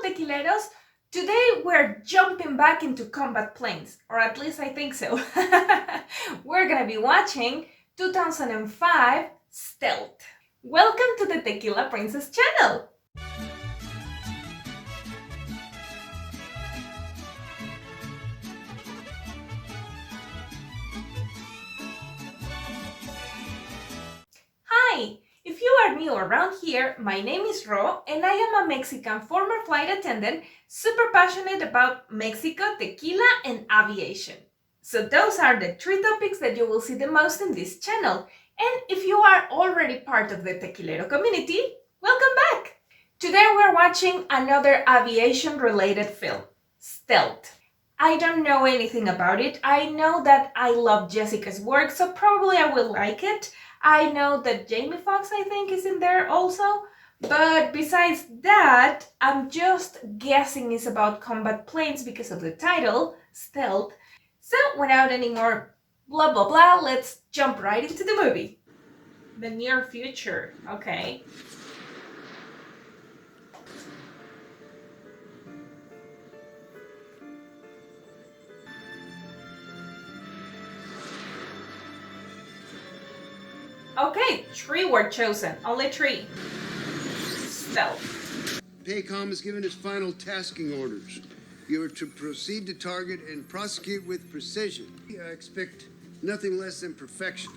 tequileros! Today we're jumping back into combat planes, or at least I think so. We're gonna be watching 2005 Stealth. Welcome to the Tequila Princess channel! Hi! If you are new around here, my name is Ro and I am a Mexican former flight attendant super passionate about Mexico, tequila and aviation. So those are the three topics that you will see the most in this channel. And if you are already part of the tequilero community, welcome back! Today we're watching another aviation related film, Stealth. I don't know anything about it. I know that I love Jessica's work, so probably I will like it. I know that Jamie Foxx, I think, is in there also. But besides that, I'm just guessing it's about combat planes because of the title, Stealth. So without any more blah blah blah, let's jump right into the movie. The near future, okay. Okay, 3 were chosen. Only 3. Stealth. PACOM has given its final tasking orders. You are to proceed to target and prosecute with precision. I expect nothing less than perfection.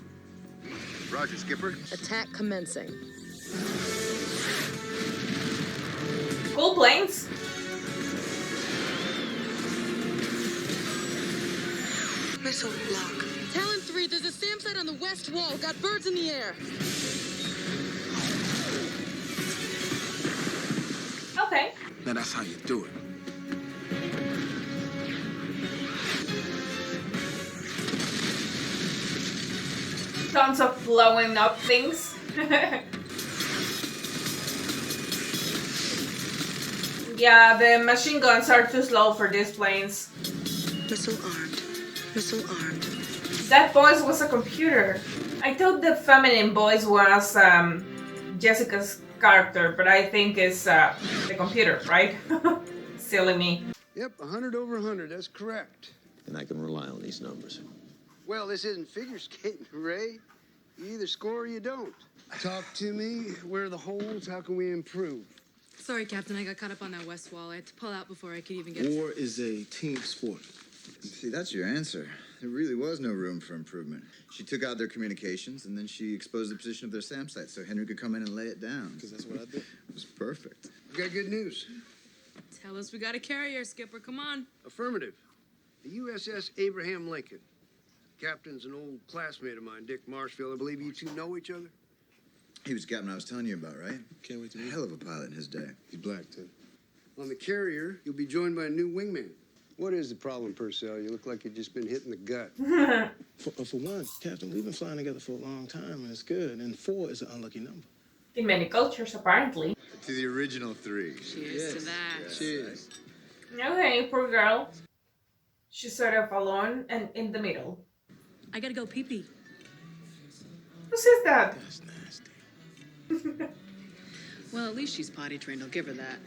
Roger, Skipper. Attack commencing. Cool planes. Missile block. Talon 3, there's a SAM site on the west wall. Got birds in the air. Okay. Now that's how you do it. Tons of blowing up things. Yeah, the machine guns are too slow for these planes. Missile armed. Missile armed. That voice was a computer. I thought the feminine voice was Jessica's character, but I think it's the computer, right? Silly me. Yep, 100 over 100, that's correct. And I can rely on these numbers. Well, this isn't figure skating, Ray. You either score or you don't. Talk to me. Where are the holes? How can we improve? Sorry, Captain, I got caught up on that west wall. I had to pull out before I could even get... War is a team sport. See, that's your answer. There really was no room for improvement. She took out their communications, and then she exposed the position of their SAM site so Henry could come in and lay it down. Because that's what I did. It was perfect. We got good news. Tell us we got a carrier, Skipper. Come on. Affirmative. The USS Abraham Lincoln. Captain's an old classmate of mine, Dick Marshfield. I believe you two know each other? He was the captain I was telling you about, right? Can't wait to meet Hell of a pilot in his day. He's black, too. On the carrier, you'll be joined by a new wingman. What is the problem, Purcell? You look like you've just been hit in the gut. For one, Captain, we've been flying together for a long time, and it's good. And 4 is an unlucky number. In many cultures, apparently. To the original 3. Cheers to that. Cheers. Okay, poor girl. She's sort of alone and in the middle. I gotta go pee-pee. Who says that? That's nasty. Well, at least she's potty trained. I'll give her that.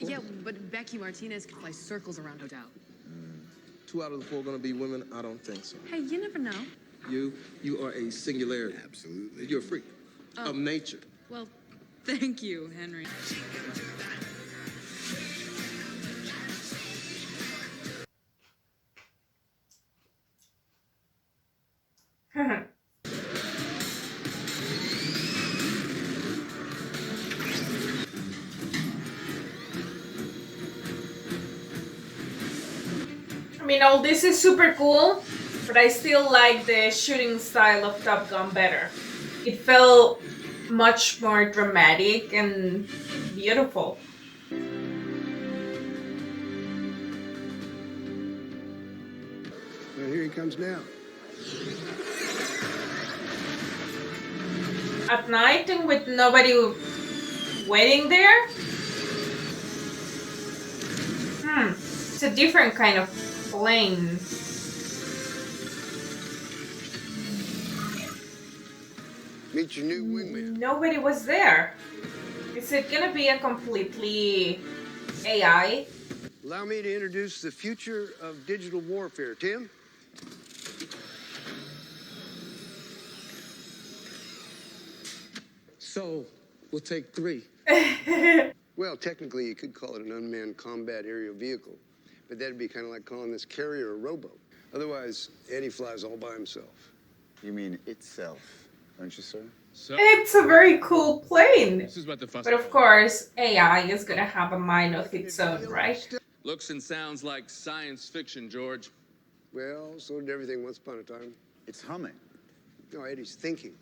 Yeah, but Becky Martinez could fly circles around O'Dowd. 2 out of the 4 gonna be women? I don't think so. Hey, you never know. You are a singularity. Absolutely. You're a freak of nature. Well, thank you, Henry. I mean, all this is super cool, but I still like the shooting style of Top Gun better. It felt much more dramatic and beautiful. Well, here he comes now. At night and with nobody waiting there? It's a different kind of plane. Meet your new wingman. Nobody was there. Is it gonna be a completely AI? Allow me to introduce the future of digital warfare. Tim? So, we'll take 3. Well, technically, you could call it an unmanned combat aerial vehicle, but that'd be kind of like calling this carrier a rowboat. Otherwise, Eddie flies all by himself. You mean itself, don't you, sir? It's a very cool plane. This is what the fuss. But of course, AI is gonna have a mind of its own, right? Looks and sounds like science fiction, George. Well, so did everything once upon a time. It's humming. No, Eddie's thinking.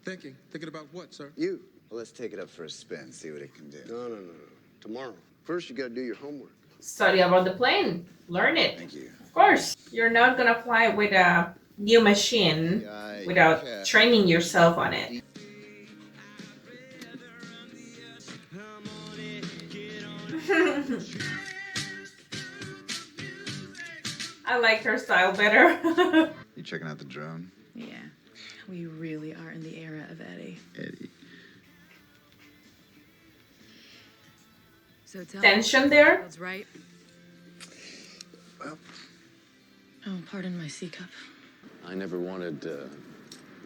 Thinking? Thinking about what, sir? You. Well, let's take it up for a spin, see what it can do. No. Tomorrow. First, you gotta do your homework. Study about the plane. Learn it. Thank you. Of course, you're not gonna fly with a new machine without training yourself on it. I like her style better. You checking out the drone? Yeah, we really are in the era of Eddie. Eddie. So tell Tension there. That's right. Well. Oh, pardon my C cup. I never wanted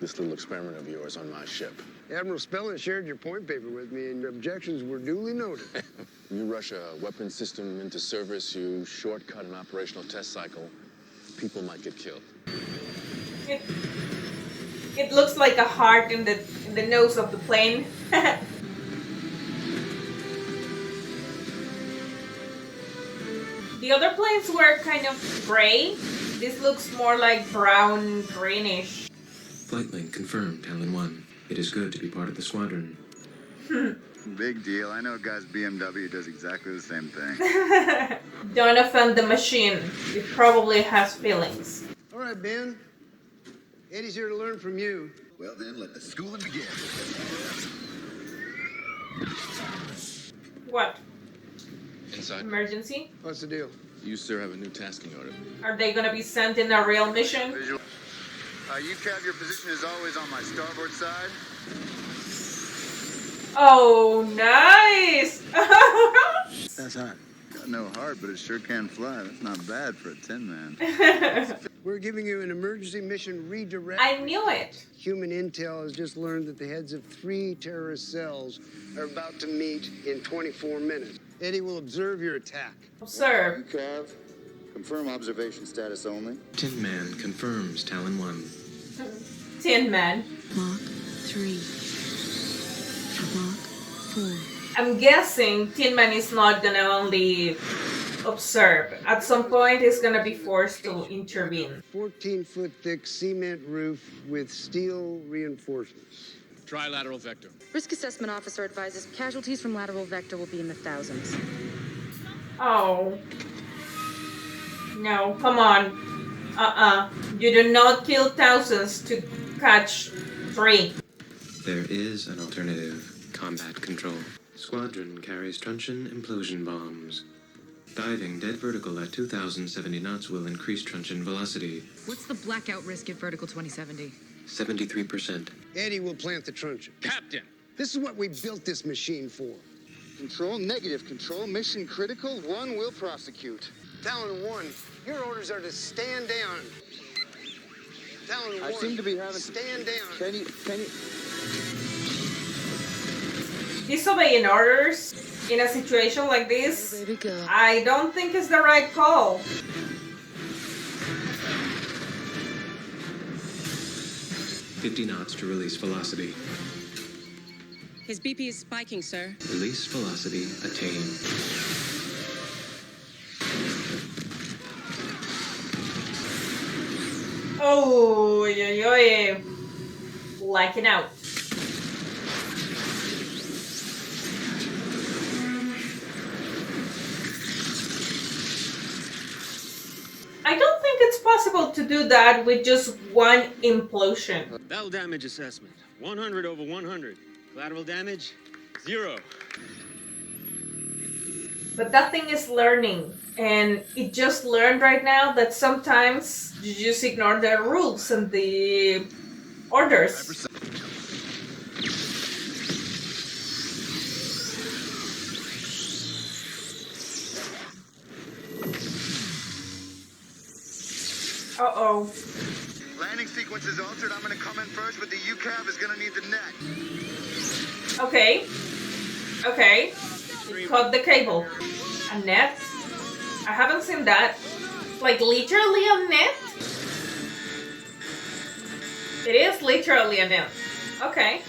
this little experiment of yours on my ship. Admiral Spellin shared your point paper with me, and your objections were duly noted. You rush a weapon system into service, you shortcut an operational test cycle, people might get killed. It looks like a heart in the nose of the plane. The other planes were kind of gray. This looks more like brown, greenish. Flight link confirmed, Talon 1. It is good to be part of the squadron. Big deal. I know a guy's BMW does exactly the same thing. Don't offend the machine. It probably has feelings. All right, Ben. Eddie's here to learn from you. Well, then, let the schooling begin. What? Inside. Emergency? What's the deal? You, sir, have a new tasking order. Are they gonna be sent in a real mission? Visual. UCAV, your position is always on my starboard side. Oh, nice! That's hot. Got no heart, but it sure can fly. That's not bad for a tin man. We're giving you an emergency mission redirect. I knew it. Human intel has just learned that the heads of 3 terrorist cells are about to meet in 24 minutes. Eddie will observe your attack. Observe. UCAV, confirm observation status only. Tin Man confirms, Talon 1. Tin Man. Block 3. Block 4. I'm guessing Tin Man is not gonna only observe. At some point, he's gonna be forced to intervene. 14-foot thick cement roof with steel reinforcements. Trilateral vector. Risk assessment officer advises casualties from lateral vector will be in the thousands. Oh. No, come on. You do not kill thousands to catch 3. There is an alternative. Combat control. Squadron carries truncheon implosion bombs. Diving dead vertical at 2,070 knots will increase truncheon velocity. What's the blackout risk at vertical 2070? 73%. Eddie will plant the truncheon. Captain! This is what we built this machine for. Control, negative control, mission critical, 1 will prosecute. Talon 1, your orders are to stand down. Talon 1, I seem to be having... stand down. Can you... Disobeying orders in a situation like this, Baby girl. I don't think it's the right call. $50 knots to release velocity. His BP is spiking, sir. Release velocity attained. Oh, yo, blacking out. I don't think it's possible to do that with just one implosion. Battle damage assessment. 100 over 100. Collateral damage, 0. But that thing is learning. And it just learned right now that sometimes you just ignore the rules and the orders. Uh-oh. Landing sequence is altered. I'm gonna come in first, but the UCAV is gonna need the net. Okay. Okay. We cut the cable. A net? I haven't seen that. Like literally a net? It is literally a net. Okay.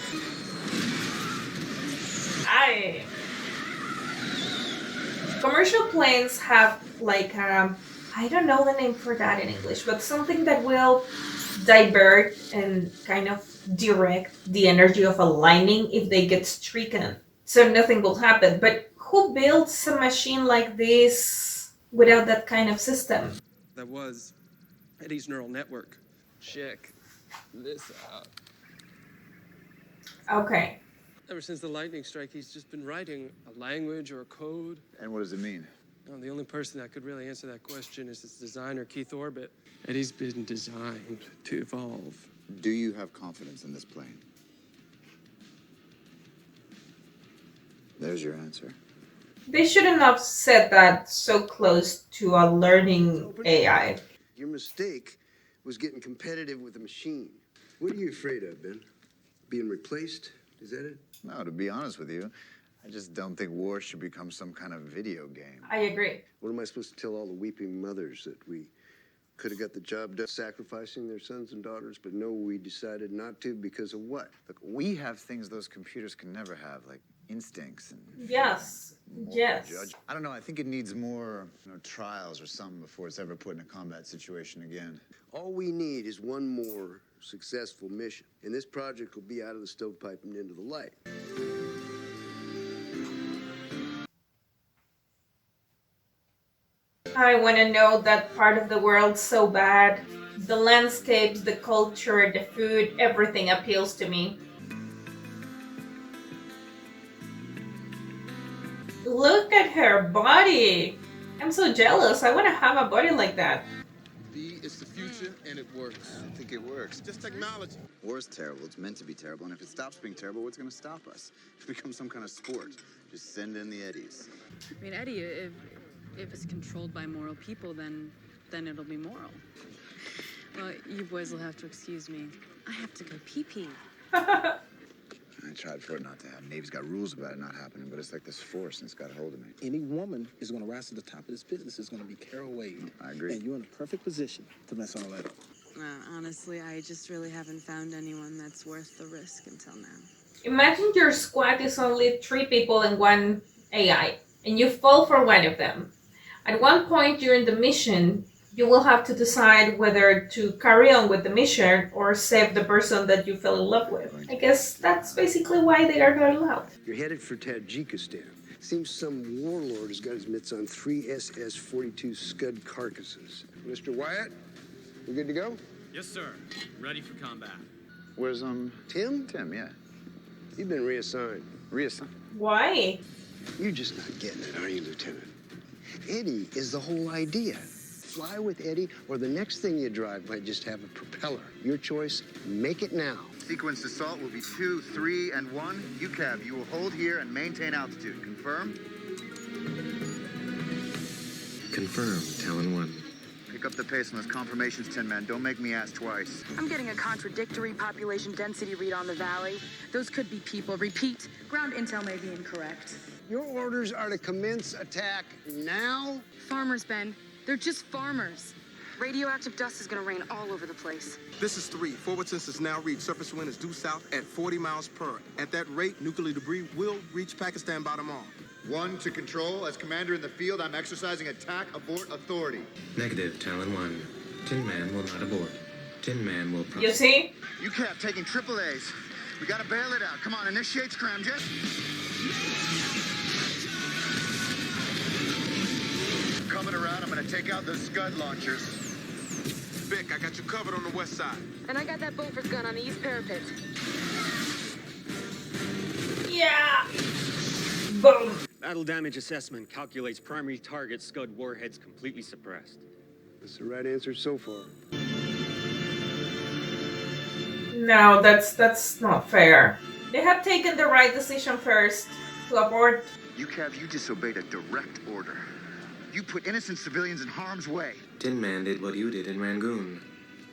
Commercial planes have like I don't know the name for that in English, but something that will divert and kind of direct the energy of a lightning if they get stricken, so nothing will happen. But who builds a machine like this without that kind of system? That was Eddie's neural network. Check this out. Okay. Ever since the lightning strike, he's just been writing a language or a code. And what does it mean? Well, the only person that could really answer that question is his designer, Keith Orbit. Eddie's been designed to evolve. Do you have confidence in this plane? There's your answer. They shouldn't have said that so close to a learning AI. Your mistake was getting competitive with the machine. What are you afraid of, Ben? Being replaced? Is that it? No, to be honest with you, I just don't think war should become some kind of video game. I agree. What am I supposed to tell all the weeping mothers, that we could have got the job done sacrificing their sons and daughters, but no, we decided not to because of what? Look, we have things those computers can never have, like instincts and Yes. Yes. judge. I don't know. I think it needs more, trials or something before it's ever put in a combat situation again. All we need is one more successful mission, and this project will be out of the stovepipe and into the light. I want to know that part of the world so bad. The landscapes, the culture, the food, everything appeals to me. Look at her body. I'm so jealous. I want to have a body like that. V is the future, and it works. I think it works. Just technology. War's terrible. It's meant to be terrible. And if it stops being terrible, what's going to stop us? It becomes some kind of sport. Just send in the Eddies. I mean, Eddie, if it's controlled by moral people, then it'll be moral. Well, you boys will have to excuse me. I have to go pee-pee. I tried for it not to happen. Navy's got rules about it not happening, but it's like this force, and it's got a hold of me. Any woman is going to rise to the top of this business is going to be Carol Wade. I agree. And you're in a perfect position to mess all that up. Honestly, I just really haven't found anyone that's worth the risk until now. Imagine your squad is only 3 people and 1 AI, and you fall for one of them. At one point during the mission, you will have to decide whether to carry on with the mission or save the person that you fell in love with. I guess that's basically why they are not allowed. You're headed for Tajikistan. Seems some warlord has got his mitts on 3 SS-42 Scud carcasses. Mr. Wyatt, we good to go? Yes, sir. Ready for combat. Where's, Tim? Tim, yeah. You've been reassigned. Reassigned? Why? You're just not getting it, are you, Lieutenant? Eddie is the whole idea. Fly with Eddie, or the next thing you drive might just have a propeller. Your choice, make it now. Sequence assault will be 2, 3, and 1. UCAV, you will hold here and maintain altitude. Confirm? Confirmed, Talon 1. Pick up the pace on those confirmations, Tin Man. Don't make me ask twice. I'm getting a contradictory population density read on the valley. Those could be people. Repeat, ground intel may be incorrect. Your orders are to commence attack now? Farmers, Ben. They're just farmers. Radioactive dust is gonna rain all over the place. This is 3. Forward sensors now read surface wind is due south at 40 miles per hour. At that rate, nuclear debris will reach Pakistan by tomorrow. 1 to control. As commander in the field, I'm exercising attack abort authority. Negative, Talon 1. Tin Man will not abort. Tin Man will... You see? UCAV taking triple A's. We gotta bail it out. Come on, initiate scramjet. Coming around, I'm gonna take out those Scud launchers. Vic, I got you covered on the west side. And I got that Beaufort gun on the east parapet. Yeah! Boom! Battle damage assessment calculates primary target Scud warheads completely suppressed. That's the right answer so far. No, that's not fair. They have taken the right decision first to abort. UCAV, you disobeyed a direct order. You put innocent civilians in harm's way. Tin Man did what you did in Rangoon.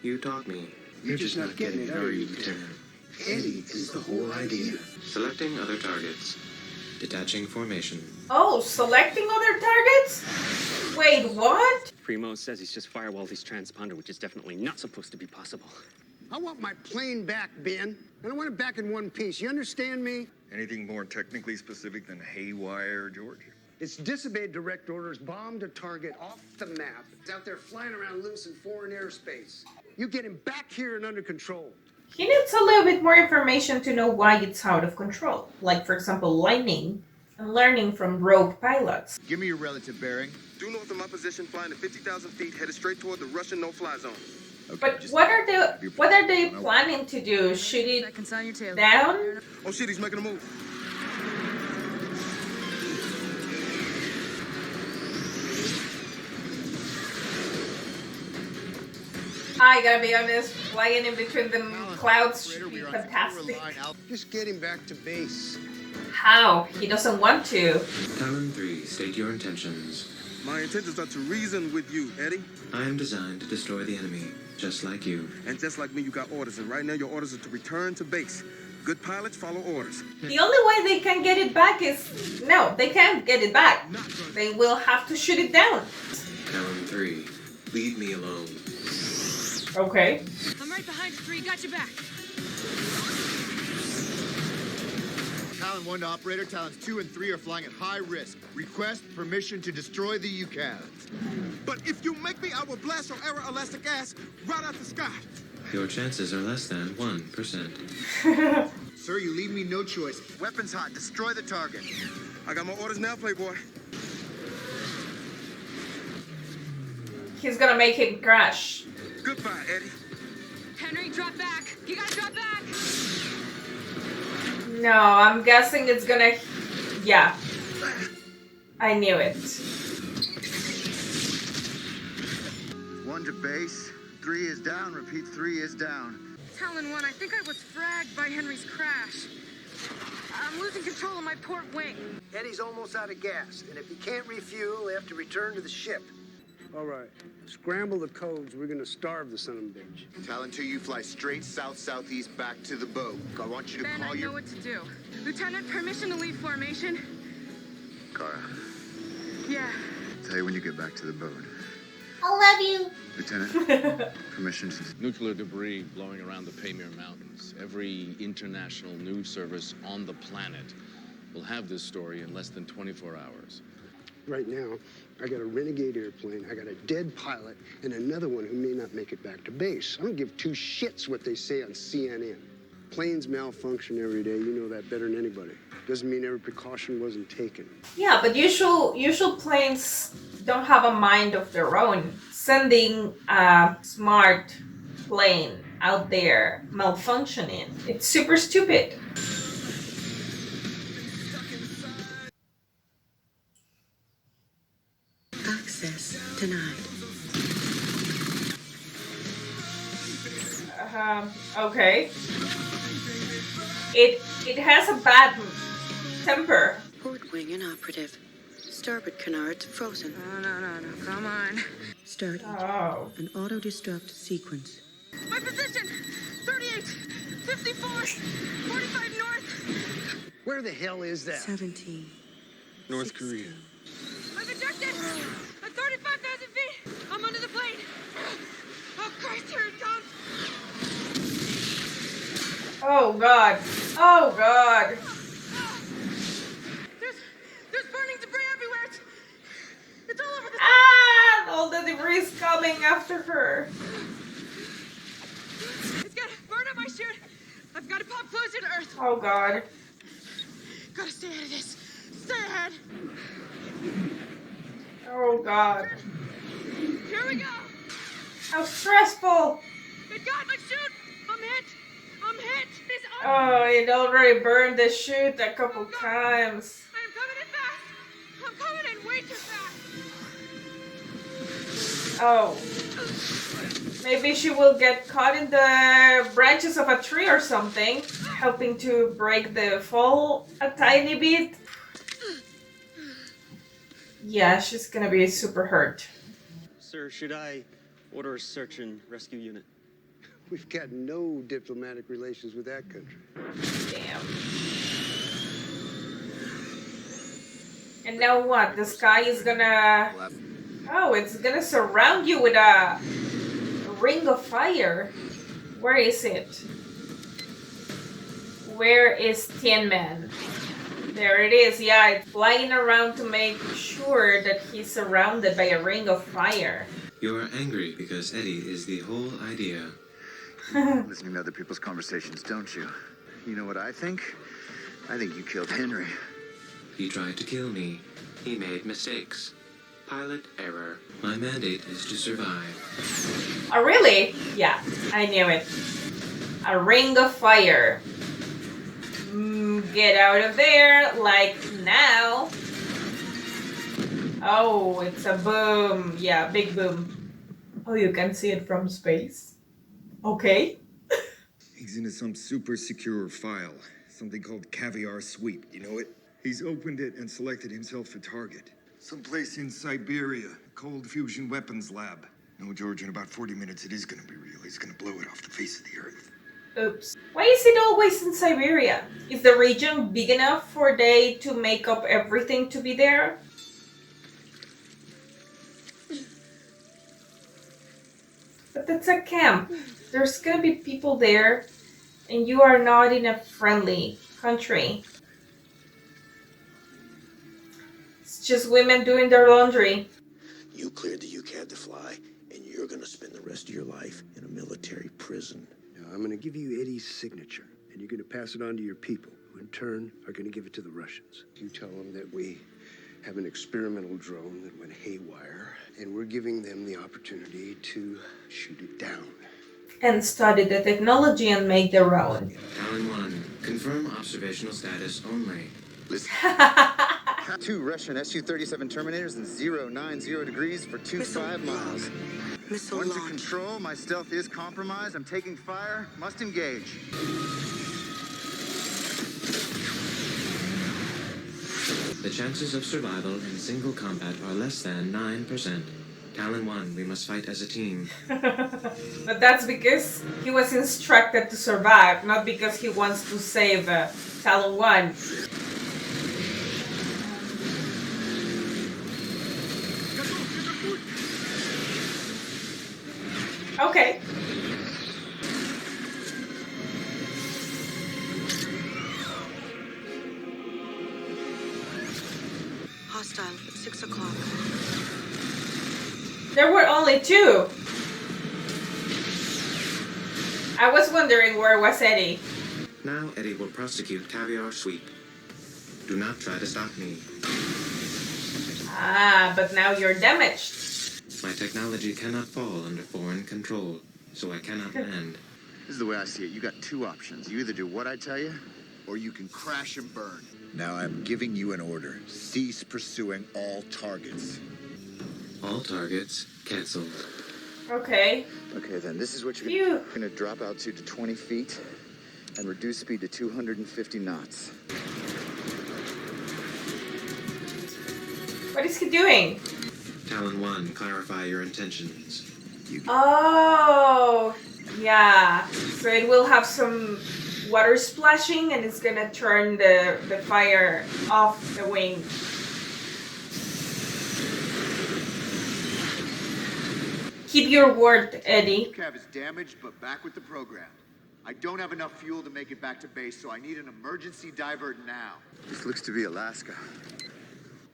You taught me. You're just not getting it, are you, Lieutenant? Eddie is the whole idea. Selecting other targets. Detaching formation. Oh, selecting other targets? Wait, what? Primo says he's just firewalled his transponder, which is definitely not supposed to be possible. I want my plane back, Ben. And I want it back in one piece. You understand me? Anything more technically specific than haywire, George? It's disobeyed direct orders, bombed a target off the map. It's out there flying around loose in foreign airspace. You get him back here and under control. He needs a little bit more information to know why it's out of control. Like, for example, lightning and learning from rogue pilots. Give me your relative bearing. Due north of my position, flying at 50,000 feet, headed straight toward the Russian no-fly zone. Okay, But what are they planning to do? Shoot it down? Oh shit, he's making a move. I gotta be honest, flying in between the clouds should be fantastic. Just get him back to base. How? He doesn't want to. Talon 3, state your intentions. My intentions are to reason with you, Eddie. I am designed to destroy the enemy, just like you. And just like me, you got orders. And right now, your orders are to return to base. Good pilots follow orders. The only way they can get it back is... No, they can't get it back. They will have to shoot it down. Talon 3, leave me alone. Okay. I'm right behind you, 3. Got your back. Talon 1 to operator. Talons 2 and 3 are flying at high risk. Request permission to destroy the UCAVs. But if you make me, I will blast your error elastic ass right out the sky. Your chances are less than 1%. Sir, you leave me no choice. Weapons hot. Destroy the target. I got my orders now, Playboy. He's gonna make him crash. Goodbye, Eddie. Henry, drop back. You gotta drop back. No, I'm guessing it's gonna... Yeah. I knew it. 1 to base. 3 is down. Repeat, 3 is down. Talon 1, I think I was fragged by Henry's crash. I'm losing control of my port wing. Eddie's almost out of gas, and if he can't refuel, they have to return to the ship. All right. Scramble the codes. We're gonna starve the son of a bitch. Talon 2, you fly straight south-southeast back to the boat. I want you to Ben, call I know what to do. Lieutenant, permission to leave formation? Kara, Yeah. tell you when you get back to the boat. I love you. Lieutenant, permission to... Nuclear debris blowing around the Pamir Mountains. Every international news service on the planet will have this story in less than 24 hours. Right now, I got a renegade airplane, I got a dead pilot, and another one who may not make it back to base. I don't give two shits what they say on CNN. Planes malfunction every day, you know that better than anybody. Doesn't mean every precaution wasn't taken. Yeah, but usual planes don't have a mind of their own. Sending a smart plane out there malfunctioning, it's super stupid. Access denied. Okay. It has a bad temper. Port wing inoperative. Starboard canards frozen. No, come on. Starting Oh. an auto-destruct sequence. My position! 38, 54, 45 north. Where the hell is that? 17. North Korea. I've ejected at 35,000 feet. I'm under the plane. Oh, Christ, here it comes. Oh God. Oh God. There's burning debris everywhere. It's all over the... Ah! All the debris is coming after her. It's got burn on my chute. I've got to pop closer to Earth. Oh God. Gotta stay ahead of this. Stay ahead. Oh God. Here we go. How stressful. It got my chute. I'm hit. I'm hit. It's up. Oh, it already burned the chute a couple times. I'm coming in fast. I'm coming in way too fast. Oh. Maybe she will get caught in the branches of a tree or something, helping to break the fall a tiny bit. Yeah, she's gonna be super hurt. Sir, should I order a search and rescue unit? We've got no diplomatic relations with that country. Damn. And now what? The sky is gonna... Oh, it's gonna surround you with a ring of fire. Where is it? Where is Tin Man? There it is. Yeah, it's flying around to make sure that he's surrounded by a ring of fire. You're angry because Eddie is the whole idea. Listening to other people's conversations, don't you? You know what I think? I think you killed Henry. He tried to kill me. He made mistakes. Pilot error. My mandate is to survive. Oh, really? Yeah, I knew it. A ring of fire. Get out of there, like now. Oh, it's a boom. Yeah, big boom. Oh, you can see it from space. Okay. He's into some super secure file, something called Caviar Sweep. You know it? He's opened it and selected himself a target. Someplace in Siberia, cold fusion weapons lab. No, George, in about 40 minutes it is gonna be real. He's gonna blow it off the face of the earth. Oops. Why is it always in Siberia? Is the region big enough for they to make up everything to be there? But that's a camp. There's gonna be people there, and you are not in a friendly country. It's just women doing their laundry. You cleared the UCAD to fly, and you're gonna spend the rest of your life in a military prison. Now, I'm going to give you Eddie's signature, and you're going to pass it on to your people, who in turn are going to give it to the Russians. You tell them that we have an experimental drone that went haywire, and we're giving them the opportunity to shoot it down. And study the technology and make their own. Talon 1, confirm observational status only. Listen. 2 Russian Su-37 Terminators in 090 degrees for 25 miles. Missile One to launch. control, my stealth is compromised. I'm taking fire, must engage. The chances of survival in single combat are less than 9%. Talon 1, we must fight as a team. But that's because he was instructed to survive, not because he wants to save Talon 1. Okay. Hostile at 6 o'clock. There were only 2. I was wondering where was Eddie. Now Eddie will prosecute Caviar Sweep. Do not try to stop me. Ah, but now you're damaged. My technology cannot fall under foreign control, so I cannot land. This is the way I see it. You got 2 options. You either do what I tell you, or you can crash and burn. Now I'm giving you an order. Cease pursuing all targets. All targets canceled. Okay. Okay, then this is what Phew. you're gonna drop altitude to 20 feet and reduce speed to 250 knots. What is he doing? Talon 1, clarify your intentions. Oh, yeah. So it will have some water splashing and it's gonna turn the fire off the wing. Keep your word, Eddie. Cav is damaged, but back with the program. I don't have enough fuel to make it back to base, so I need an emergency divert now. This looks to be Alaska.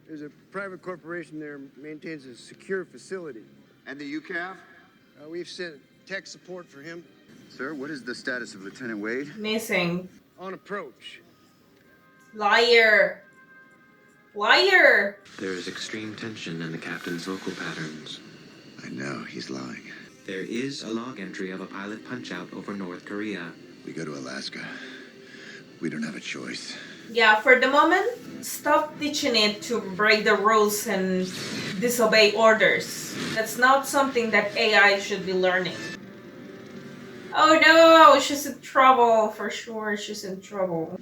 There's a private corporation there maintains a secure facility. And the UCAV? We've sent tech support for him. Sir, what is the status of Lieutenant Wade? Missing. On approach. Liar. Liar. There is extreme tension in the captain's vocal patterns. I know, he's lying. There is a log entry of a pilot punch-out over North Korea. We go to Alaska. We don't have a choice. Yeah, for the moment, stop teaching it to break the rules and disobey orders. That's not something that AI should be learning. Oh no, she's in trouble. For sure, she's in trouble.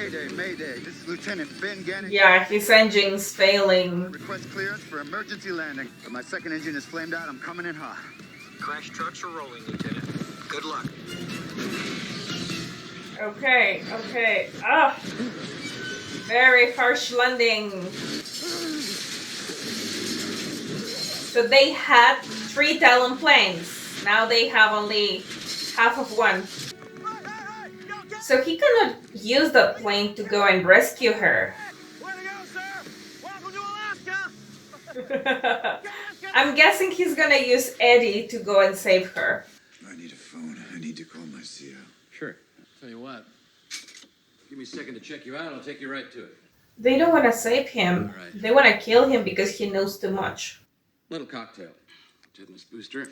Mayday, Mayday. This is Lieutenant Ben Gannon. Yeah, his engine's failing. Request clearance for emergency landing. But my second engine is flamed out. I'm coming in hot. Crash trucks are rolling, Lieutenant. Good luck. Okay, okay. Ah, very harsh landing. So they had 3 Talon planes. Now they have only half of one. So he cannot use the plane to go and rescue her. I'm guessing he's gonna use Eddie to go and save her. I need a phone. I need to call my CO. Sure. Tell you what. Give me a second to check you out. I'll take you right to it. They don't want to save him. All right. They want to kill him because he knows too much. Little cocktail. Tetanus booster.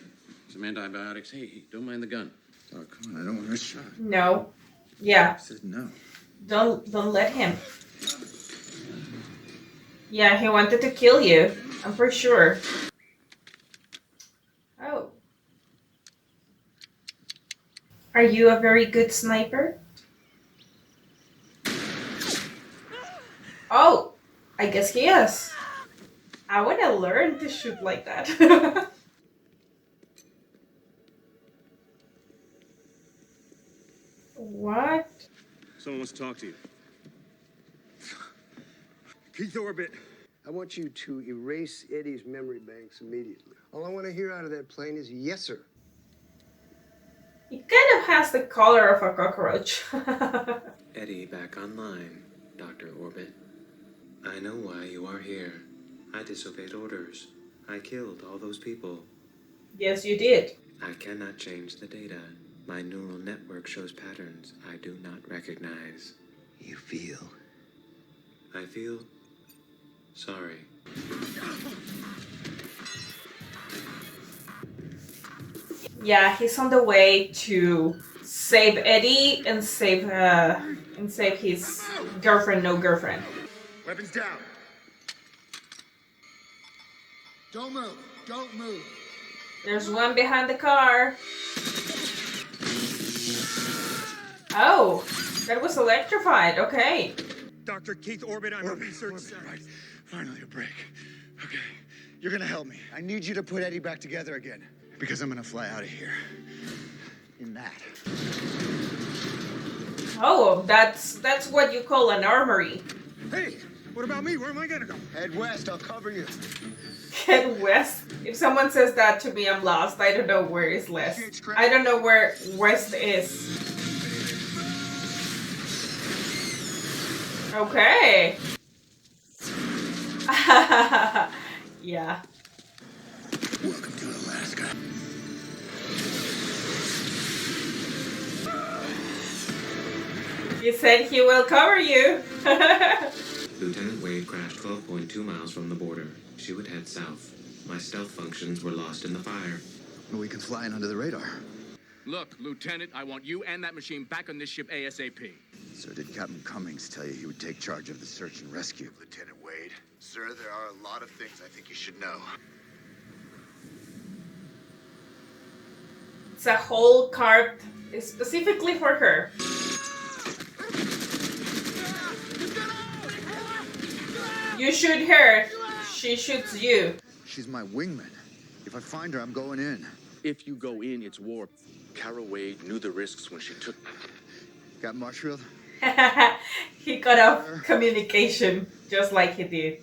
Some antibiotics. Hey, don't mind the gun. Oh, come on. I don't want a shot. No. Yeah. I said no. Don't let him. Yeah, he wanted to kill you. I'm for sure. Oh. Are you a very good sniper? Oh, I guess he is. I want to learn to shoot like that. What? Someone wants to talk to you. Keith Orbit, I want you to erase Eddie's memory banks immediately. All I want to hear out of that plane is yes, sir. He kind of has the color of a cockroach. Eddie back online, Dr. Orbit. I know why you are here. I disobeyed orders. I killed all those people. Yes, you did. I cannot change the data. My neural network shows patterns I do not recognize. You feel? I feel sorry. Yeah, he's on the way to save Eddie and save his girlfriend, no girlfriend. Weapons down. Don't move. Don't move. There's one behind the car. Oh, that was electrified. Okay. Dr. Keith Orbit, I'm a research... Right. Finally a break. Okay. You're gonna help me. I need you to put Eddie back together again. Because I'm gonna fly out of here. In that. Oh, that's what you call an armory. Hey, what about me? Where am I gonna go? Head west, I'll cover you. Head west. If someone says that to me, I'm lost. I don't know where is west. I don't know where west is. Okay. Yeah. Welcome to Alaska. He said he will cover you. Lieutenant Wade crashed 12.2 miles from the border. She would head south. My stealth functions were lost in the fire. We can fly in under the radar. Look, Lieutenant, I want you and that machine back on this ship ASAP. So did Captain Cummings tell you he would take charge of the search and rescue? Lieutenant Wade, sir, there are a lot of things I think you should know. It's a whole card specifically for her. You shoot her, she shoots you. She's my wingman. If I find her, I'm going in. If you go in, it's war. Kara Wade knew the risks when she took... Got Marshfield? He cut off communication, just like he did.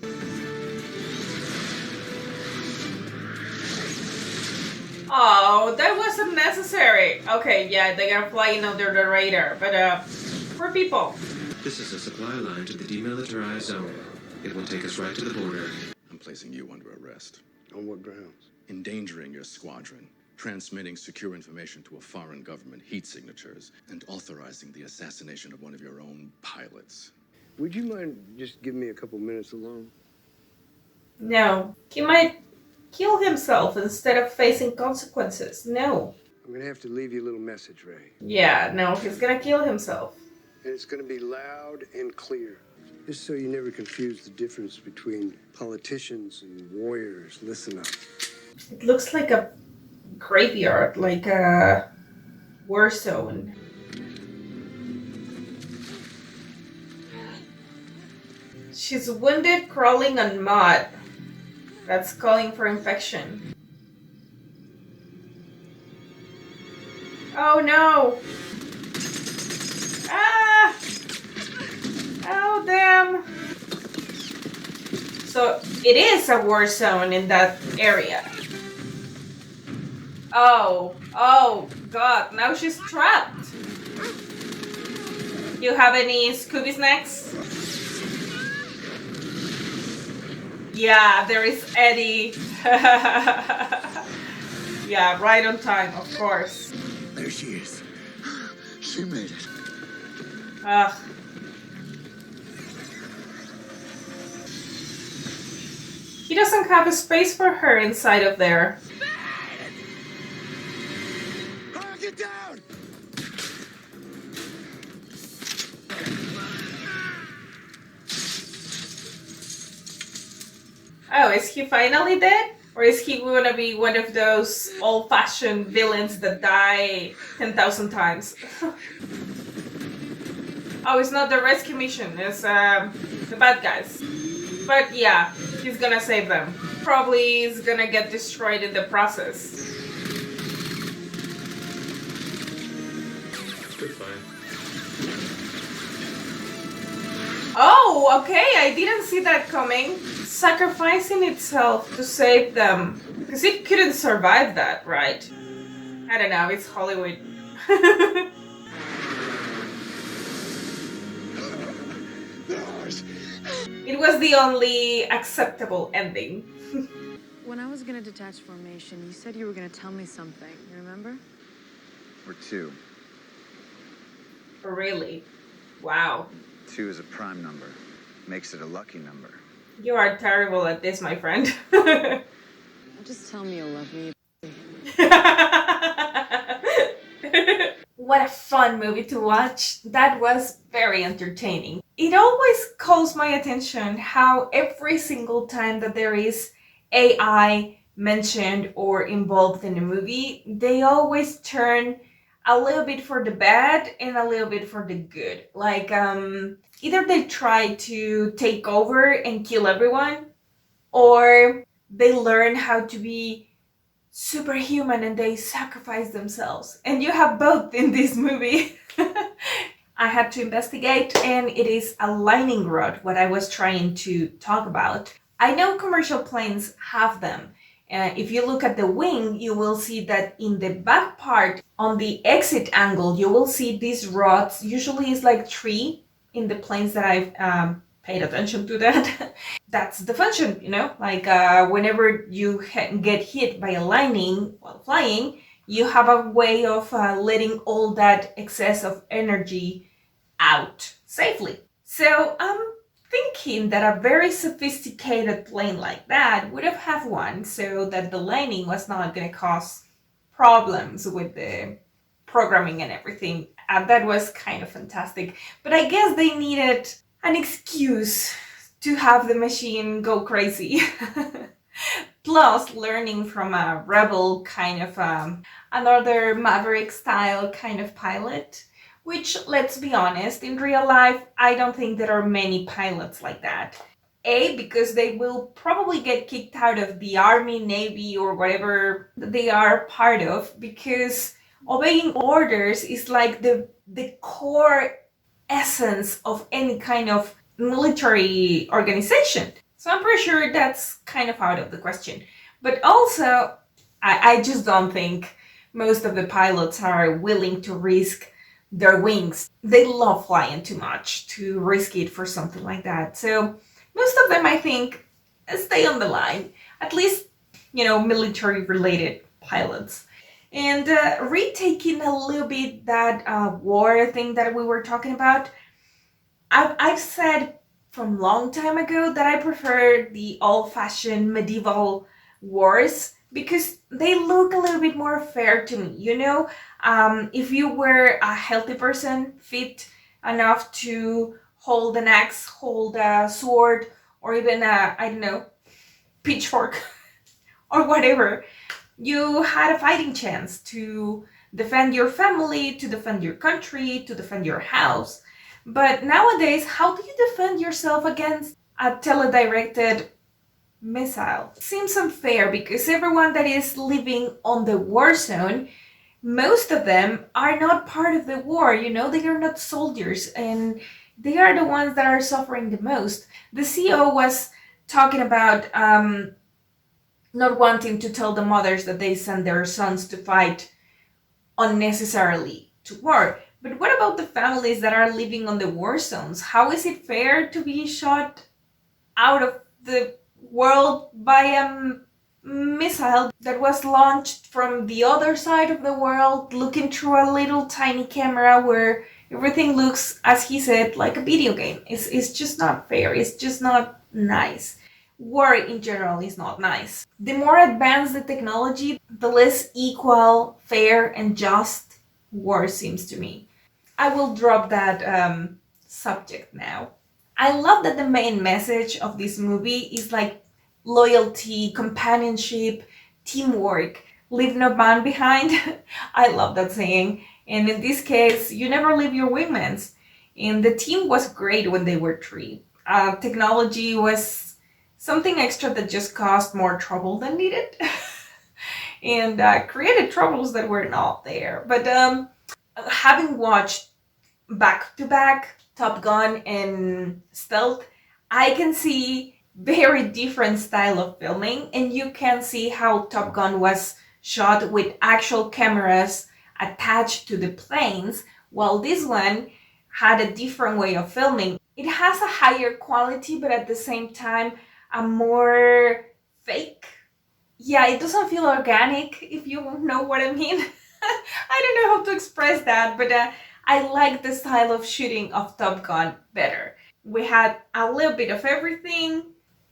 Oh, that wasn't necessary. Okay, yeah, they are flying under the radar, but poor people. This is a supply line to the demilitarized zone. It will take us right to the border. I'm placing you under arrest. On what grounds? Endangering your squadron, transmitting secure information to a foreign government, heat signatures, and authorizing the assassination of one of your own pilots. Would you mind just giving me a couple minutes alone? No, he might kill himself instead of facing consequences. No. I'm gonna have to leave you a little message, Ray. Yeah, no, he's gonna kill himself. And it's gonna be loud and clear. Just so you never confuse the difference between politicians and warriors. Listen up. It looks like a graveyard, like a war zone. She's wounded crawling on mud. That's calling for infection. Oh no! Ah! Oh damn! So it is a war zone in that area. Oh god, now she's trapped. You have any Scooby snacks? Yeah, there is Eddie. Yeah, right on time, of course. There she is. She made it. Ugh. He doesn't have a space for her inside of there. Get down! Oh, is he finally dead? Or is he gonna be one of those old-fashioned villains that die 10,000 times? Oh, it's not the rescue mission, it's the bad guys. But yeah, he's gonna save them. Probably is gonna get destroyed in the process. Goodbye. Oh, okay, I didn't see that coming. Sacrificing itself to save them. Because it couldn't survive that, right? I don't know, it's Hollywood. It was the only acceptable ending. When I was gonna detach formation, you said you were gonna tell me something. You remember? We're two. Really? Wow. 2 is a prime number. Makes it a lucky number. You are terrible at this, my friend. Just tell me you'll love me. What a fun movie to watch. That was very entertaining. It always calls my attention how every single time that there is AI mentioned or involved in a movie, they always turn a little bit for the bad and a little bit for the good. Like, either they try to take over and kill everyone, or they learn how to be superhuman and they sacrifice themselves. And you have both in this movie. I had to investigate, and it is a lightning rod, what I was trying to talk about. I know commercial planes have them. If you look at the wing, you will see that in the back part, on the exit angle, you will see these rods. Usually it's like 3 in the planes that I've paid attention to that. That's the function, you know, like whenever you get hit by a lightning while flying, you have a way of letting all that excess of energy out safely. So I'm thinking that a very sophisticated plane like that would have had one so that the lightning was not going to cause problems with the programming and everything. And that was kind of fantastic. But I guess they needed an excuse to have the machine go crazy. Plus, learning from a rebel kind of another Maverick style kind of pilot, which, let's be honest, in real life, I don't think there are many pilots like that. A, because they will probably get kicked out of the Army, Navy, or whatever they are part of, because obeying orders is like the core essence of any kind of military organization. So I'm pretty sure that's kind of out of the question. But also, I just don't think most of the pilots are willing to risk their wings. They love flying too much to risk it for something like that. So most of them, I think, stay on the line. At least, you know, military related pilots. And retaking a little bit that war thing that we were talking about, I've said from long time ago that I prefer the old-fashioned medieval wars because they look a little bit more fair to me, you know? If you were a healthy person, fit enough to hold an axe, hold a sword, or even a, I don't know, pitchfork or whatever, you had a fighting chance to defend your family, to defend your country, to defend your house. But nowadays, how do you defend yourself against a teledirected missile. Seems unfair because everyone that is living on the war zone, most of them are not part of the war, you know, they are not soldiers and they are the ones that are suffering the most. The CEO was talking about not wanting to tell the mothers that they send their sons to fight unnecessarily to war. But what about the families that are living on the war zones? How is it fair to be shot out of the world by a missile that was launched from the other side of the world, looking through a little tiny camera where everything looks, as he said, like a video game? It's just not fair. It's just not nice. War in general is not nice. The more advanced the technology, the less equal, fair, and just war seems to me. I will drop that subject now. I love that the main message of this movie is like loyalty, companionship, teamwork, leave no man behind. I love that saying. And in this case, you never leave your wingmans. And the team was great when they were three. Technology was something extra that just caused more trouble than needed. And created troubles that were not there. But having watched back to back Top Gun and Stealth, I can see very different style of filming, and you can see how Top Gun was shot with actual cameras attached to the planes, while this one had a different way of filming. It has a higher quality, but at the same time a more fake. Yeah, it doesn't feel organic, if you know what I mean. I don't know how to express that, but I like the style of shooting of Top Gun better. We had a little bit of everything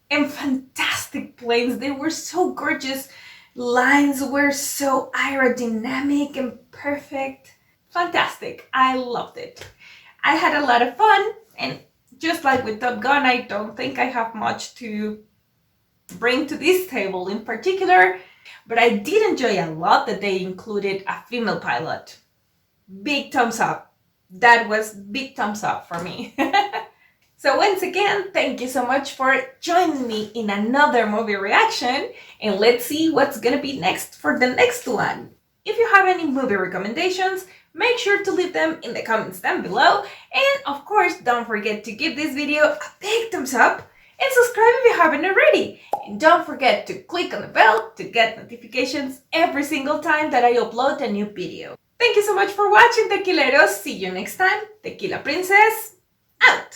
and fantastic planes. They were so gorgeous. Lines were so aerodynamic and perfect. Fantastic. I loved it. I had a lot of fun, and just like with Top Gun, I don't think I have much to bring to this table in particular, but I did enjoy a lot that they included a female pilot. Big thumbs up. That was big thumbs up for me. So once again, thank you so much for joining me in another movie reaction, and let's see what's gonna be next for the next one. If you have any movie recommendations, make sure to leave them in the comments down below, and of course don't forget to give this video a big thumbs up and subscribe if you haven't already. And don't forget to click on the bell to get notifications every single time that I upload a new video. Thank you so much for watching, tequileros. See you next time. Tequila Princess, out!